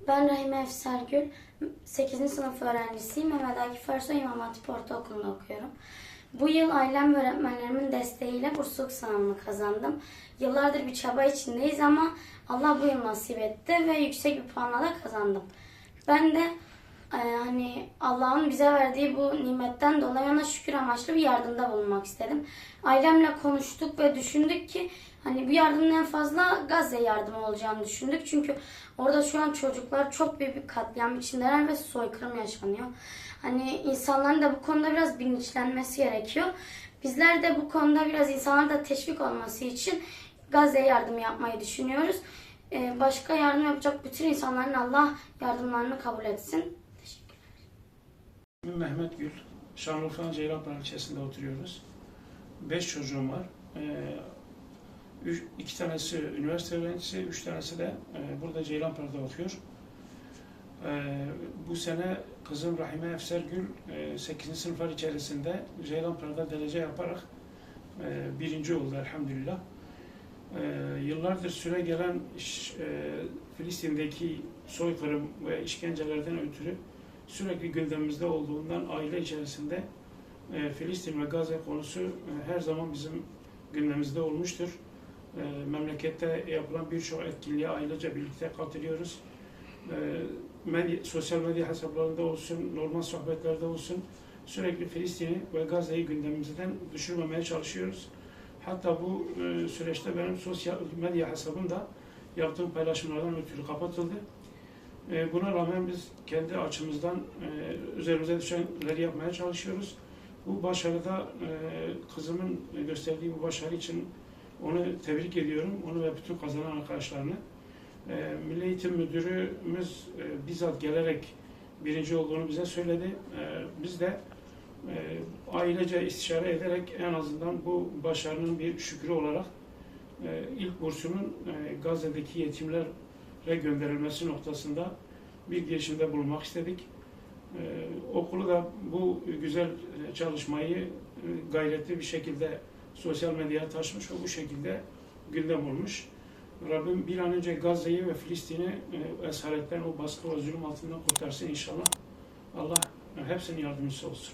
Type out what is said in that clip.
Ben Rahime Efsergül, 8. sınıf öğrencisiyim. Mehmet Akif Ersoy İmam Hatip Ortaokulu'nda okuyorum. Bu yıl ailem ve öğretmenlerimin desteğiyle bursluluk sınavını kazandım. Yıllardır bir çaba içindeyiz ama Allah bu yıl nasip etti ve yüksek bir puanla da kazandım. Ben de Allah'ın bize verdiği bu nimetten dolayı ona şükür amaçlı bir yardımda bulunmak istedim. Ailemle konuştuk ve düşündük ki bu yardımın en fazla Gazze yardımı olacağını düşündük. Çünkü orada şu an çocuklar çok büyük bir katliam içindeler ve soykırım yaşanıyor. İnsanların da bu konuda biraz bilinçlenmesi gerekiyor. Bizler de bu konuda biraz insanlara da teşvik olması için Gazze'ye yardım yapmayı düşünüyoruz. Başka yardım yapacak bütün insanların Allah yardımlarını kabul etsin. Mehmet Gül, Şanlıurfa'nın Ceylanpınar ilçesinde oturuyoruz. 5 çocuğum var. 2 tanesi üniversite öğrencisi, 3 tanesi de burada Ceylanpınar'da okuyor. Bu sene kızım Rahime Efsergül 8. sınıflar içerisinde Ceylanpınar'da derece yaparak 1. oldu elhamdülillah. Yıllardır süre gelen Filistin'deki soykırım ve işkencelerden ötürü sürekli gündemimizde olduğundan aile içerisinde Filistin ve Gazze konusu her zaman bizim gündemimizde olmuştur. Memlekette yapılan birçok etkinliğe ailece birlikte katılıyoruz. Sosyal medya hesaplarında olsun, normal sohbetlerde olsun sürekli Filistin'i ve Gazze'yi gündemimizden düşürmemeye çalışıyoruz. Hatta bu süreçte benim sosyal medya hesabım da yaptığım paylaşımlardan ötürü kapatıldı. Buna rağmen biz kendi açımızdan üzerimize düşenleri yapmaya çalışıyoruz. Bu başarıda kızımın gösterdiği bu başarı için onu tebrik ediyorum. Onu ve bütün kazanan arkadaşlarını. Milli Eğitim Müdürümüz bizzat gelerek 1. olduğunu bize söyledi. Biz de ailece istişare ederek en azından bu başarının bir şükrü olarak ilk bursunun Gazze'deki yetimlere gönderilmesi noktasında bir girişimde bulunmak istedik. Okulu da bu güzel çalışmayı gayretli bir şekilde sosyal medyaya taşımış ve bu şekilde gündem olmuş. Rabbim bir an önce Gazze'yi ve Filistin'i esaretten, o baskı ve zulüm altından kurtarsın inşallah. Allah hepsinin yardımcısı olsun.